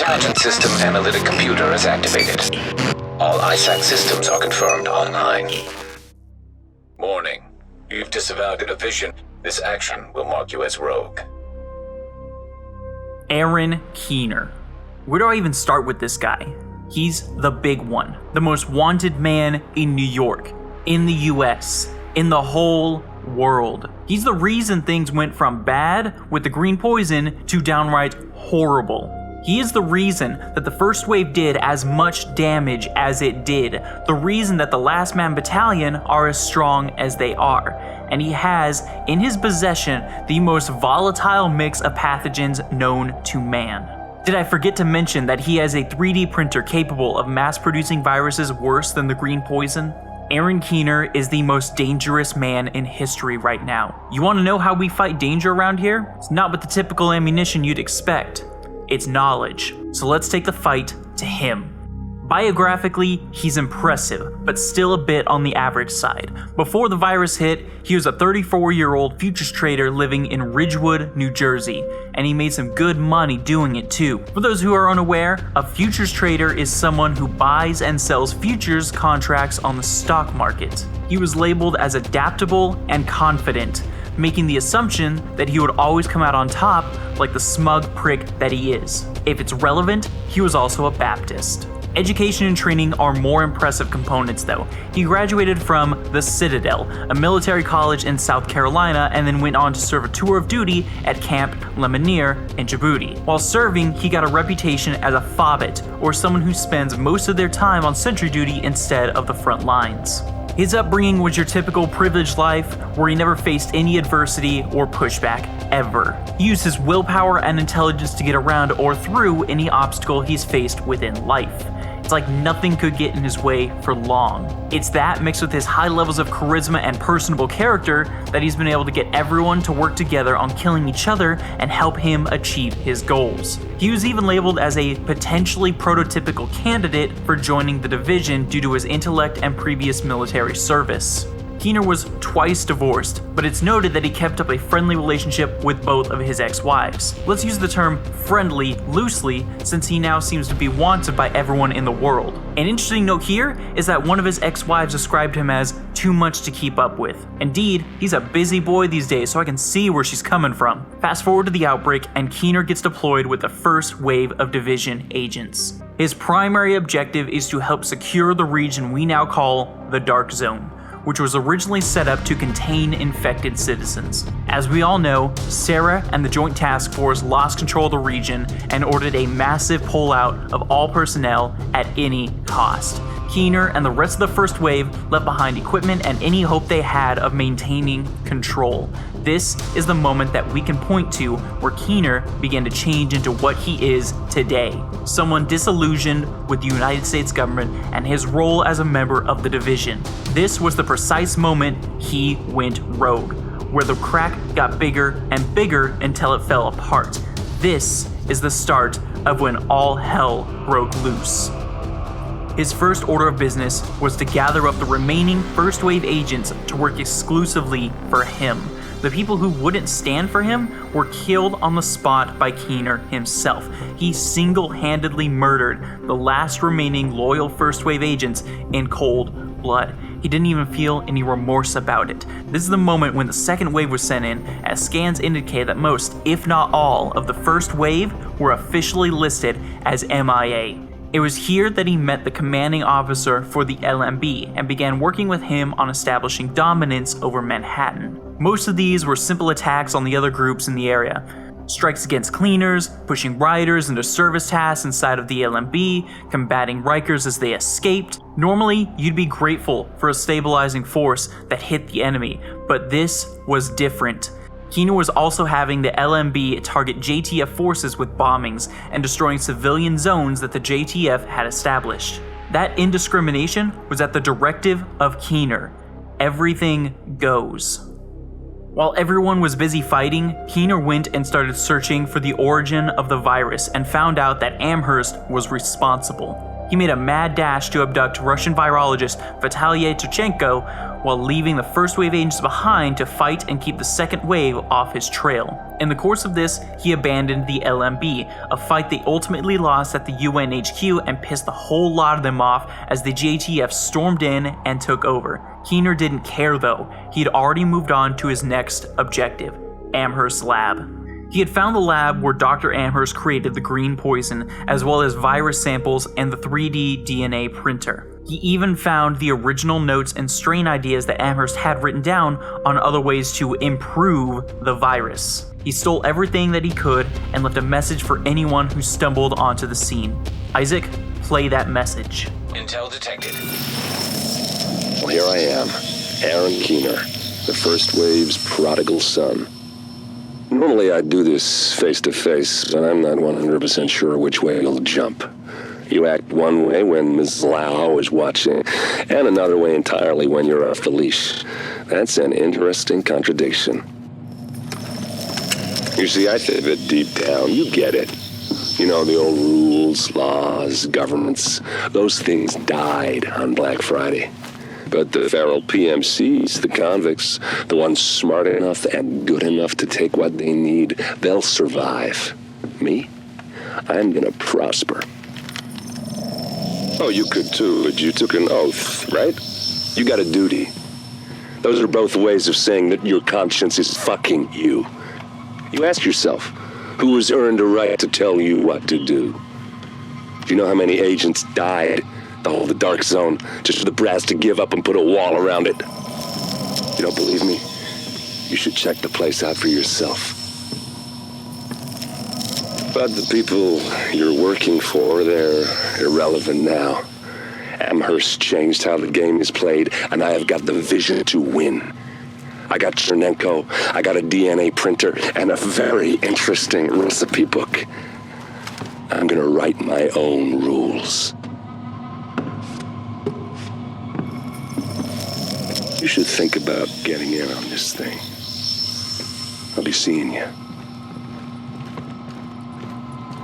Intelligence System Analytic Computer is activated. All ISAC systems are confirmed online. Warning. You've disavowed the division. This action will mark you as rogue. Aaron Keener. Where do I even start with this guy? He's the big one. The most wanted man in New York, in the US, in the whole world. He's the reason things went from bad with the green poison to downright horrible. He is the reason that the first wave did as much damage as it did, the reason that the Last Man Battalion are as strong as they are, and he has in his possession the most volatile mix of pathogens known to man. Did I forget to mention that he has a 3D printer capable of mass-producing viruses worse than the green poison? Aaron Keener is the most dangerous man in history right now. You want to know how we fight danger around here? It's not with the typical ammunition you'd expect. It's knowledge. So let's take the fight to him. Biographically, he's impressive, but still a bit on the average side. Before the virus hit, he was a 34-year-old futures trader living in Ridgewood, New Jersey, and he made some good money doing it too. For those who are unaware, a futures trader is someone who buys and sells futures contracts on the stock market. He was labeled as adaptable and confident, making the assumption that he would always come out on top like the smug prick that he is. If it's relevant, he was also a Baptist. Education and training are more impressive components though. He graduated from the Citadel, a military college in South Carolina, and then went on to serve a tour of duty at Camp Lemonnier in Djibouti. While serving, he got a reputation as a fobbit, or someone who spends most of their time on sentry duty instead of the front lines. His upbringing was your typical privileged life where he never faced any adversity or pushback, ever. He used his willpower and intelligence to get around or through any obstacle he's faced within life. It's like nothing could get in his way for long. It's that mixed with his high levels of charisma and personable character that he's been able to get everyone to work together on killing each other and help him achieve his goals. He was even labeled as a potentially prototypical candidate for joining the division due to his intellect and previous military service. Keener was twice divorced, but it's noted that he kept up a friendly relationship with both of his ex-wives. Let's use the term friendly loosely, since he now seems to be wanted by everyone in the world. An interesting note here is that one of his ex-wives described him as too much to keep up with. Indeed, he's a busy boy these days, so I can see where she's coming from. Fast forward to the outbreak, and Keener gets deployed with the first wave of division agents. His primary objective is to help secure the region we now call the Dark Zone, which was originally set up to contain infected citizens. As we all know, Sarah and the Joint Task Force lost control of the region and ordered a massive pullout of all personnel at any cost. Keener and the rest of the first wave left behind equipment and any hope they had of maintaining control. This is the moment that we can point to where Keener began to change into what he is today. Someone disillusioned with the United States government and his role as a member of the division. This was the precise moment he went rogue, where the crack got bigger and bigger until it fell apart. This is the start of when all hell broke loose. His first order of business was to gather up the remaining first wave agents to work exclusively for him. The people who wouldn't stand for him were killed on the spot by Keener himself. He single-handedly murdered the last remaining loyal first wave agents in cold blood. He didn't even feel any remorse about it. This is the moment when the second wave was sent in, as scans indicate that most, if not all, of the first wave were officially listed as MIA. It was here that he met the commanding officer for the LMB and began working with him on establishing dominance over Manhattan. Most of these were simple attacks on the other groups in the area. Strikes against cleaners, pushing rioters into service tasks inside of the LMB, combating Rikers as they escaped. Normally, you'd be grateful for a stabilizing force that hit the enemy, but this was different. Keener was also having the LMB target JTF forces with bombings and destroying civilian zones that the JTF had established. That indiscrimination was at the directive of Keener. Everything goes. While everyone was busy fighting, Keener went and started searching for the origin of the virus and found out that Amherst was responsible. He made a mad dash to abduct Russian virologist Vitaly Turchenko while leaving the first wave agents behind to fight and keep the second wave off his trail. In the course of this, he abandoned the LMB, a fight they ultimately lost at the UN HQ and pissed the whole lot of them off as the JTF stormed in and took over. Keener didn't care though. He'd already moved on to his next objective, Amherst's lab. He had found the lab where Dr. Amherst created the green poison, as well as virus samples and the 3D DNA printer. He even found the original notes and strain ideas that Amherst had written down on other ways to improve the virus. He stole everything that he could and left a message for anyone who stumbled onto the scene. Isaac, play that message. Intel detected. Well, here I am, Aaron Keener, the first wave's prodigal son. Normally I'd do this face-to-face, but I'm not 100% sure which way you'll jump. You act one way when Ms. Lau is watching, and another way entirely when you're off the leash. That's an interesting contradiction. You see, I think that deep down, you get it. You know, the old rules, laws, governments, those things died on Black Friday. But the feral PMCs, the convicts, the ones smart enough and good enough to take what they need, they'll survive. Me? I'm gonna prosper. Oh, you could too, but you took an oath, right? You got a duty. Those are both ways of saying that your conscience is fucking you. You ask yourself, who has earned a right to tell you what to do? Do you know how many agents died to hold the dark zone just for the brass to give up and put a wall around it? You don't believe me? You should check the place out for yourself. But the people you're working for, they're irrelevant now. Amherst changed how the game is played, and I have got the vision to win. I got Chernenko, I got a DNA printer, and a very interesting recipe book. I'm gonna write my own rules. You should think about getting in on this thing. I'll be seeing you.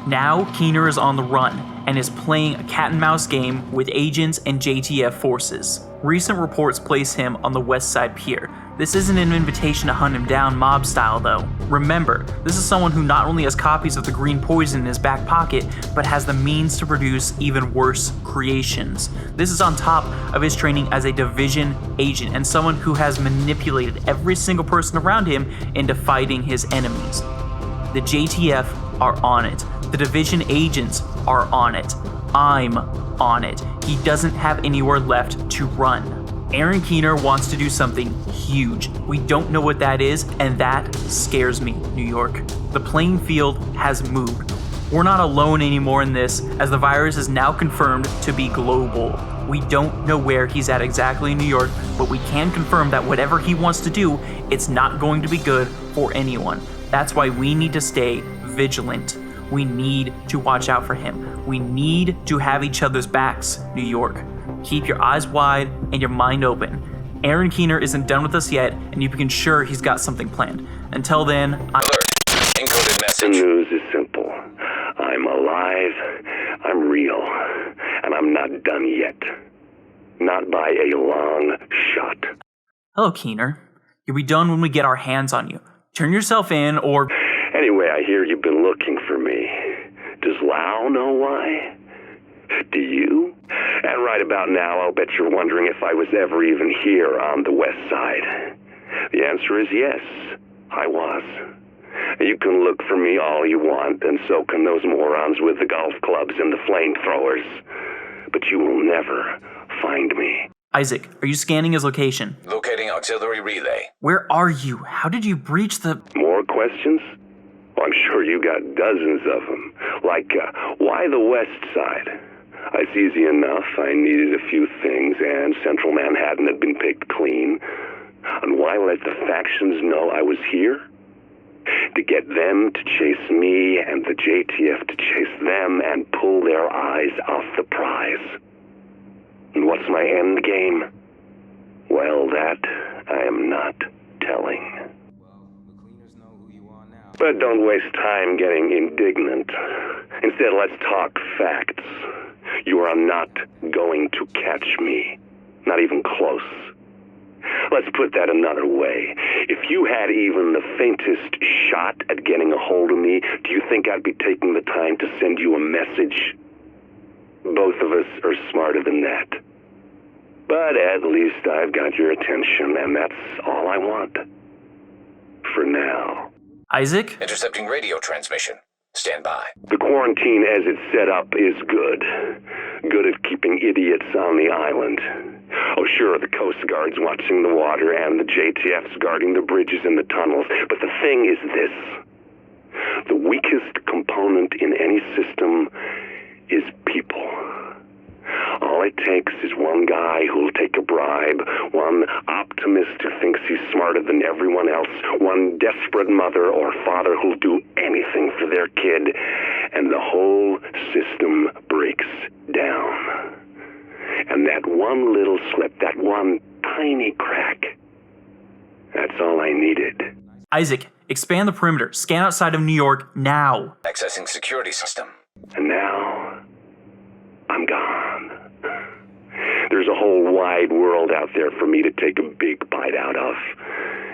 Now, Keener is on the run and is playing a cat-and-mouse game with agents and JTF forces. Recent reports place him on the West Side Pier. This isn't an invitation to hunt him down mob style though. Remember, this is someone who not only has copies of the green poison in his back pocket, but has the means to produce even worse creations. This is on top of his training as a division agent and someone who has manipulated every single person around him into fighting his enemies. The JTF are on it. The division agents are on it. I'm on it. He doesn't have anywhere left to run. Aaron Keener wants to do something huge. We don't know what that is, and that scares me, New York. The playing field has moved. We're not alone anymore in this, as the virus is now confirmed to be global. We don't know where he's at exactly in New York, but we can confirm that whatever he wants to do, it's not going to be good for anyone. That's why we need to stay vigilant. We need to watch out for him. We need to have each other's backs, New York. Keep your eyes wide and your mind open. Aaron Keener isn't done with us yet, and you can be sure he's got something planned. Until then, Alert. Encoded The message. news is simple. I'm alive, I'm real, and I'm not done yet. Not by a long shot. Hello, Keener. You'll be done when we get our hands on you. Turn yourself in, or... Anyway, I hear you've been looking for me. Does Lau know why? Do you? And right about now, I'll bet you're wondering if I was ever even here on the West Side. The answer is yes, I was. You can look for me all you want, and so can those morons with the golf clubs and the flamethrowers. But you will never find me. Isaac, are you scanning his location? Locating auxiliary relay. Where are you? How did you breach the... More questions? Well, I'm sure you got dozens of them. Like, why the West Side? It's easy enough. I needed a few things, and Central Manhattan had been picked clean. And why let the factions know I was here? To get them to chase me, and the JTF to chase them, and pull their eyes off the prize. And what's my end game? Well, that I am not telling. But don't waste time getting indignant. Instead, let's talk facts. You are not going to catch me. Not even close. Let's put that another way. If you had even the faintest shot at getting a hold of me, do you think I'd be taking the time to send you a message? Both of us are smarter than that. But at least I've got your attention, and that's all I want. For now. Isaac? Intercepting radio transmission. Stand by. The quarantine as it's set up is good. Good at keeping idiots on the island. Oh, sure, the Coast Guard's watching the water and the JTF's guarding the bridges and the tunnels. But the thing is this. The weakest component in any system is people. All it takes is one guy who'll take a bribe, one optimist who thinks he's smarter than everyone else, one desperate mother or father who'll do anything for their kid, and the whole system breaks down. And that one little slip, that one tiny crack, that's all I needed. Isaac, expand the perimeter. Scan outside of New York now. Accessing security system. And now, I'm gone. There's a whole wide world out there for me to take a big bite out of.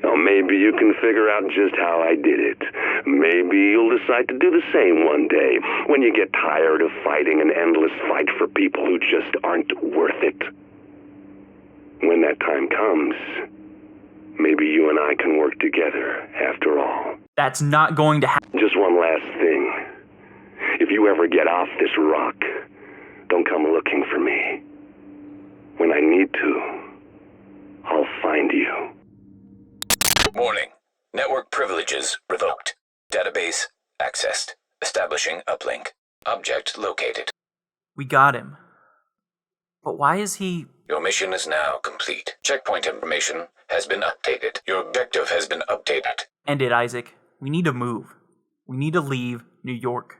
Now, maybe you can figure out just how I did it. Maybe you'll decide to do the same one day, when you get tired of fighting an endless fight for people who just aren't worth it. When that time comes, maybe you and I can work together, after all. That's not going to happen. Just one last thing. If you ever get off this rock, don't come looking for me. When I need to, I'll find you. Warning. Network privileges revoked. Database accessed. Establishing uplink. Object located. We got him. But why is he... Your mission is now complete. Checkpoint information has been updated. Your objective has been updated. End it, Isaac. We need to move. We need to leave New York.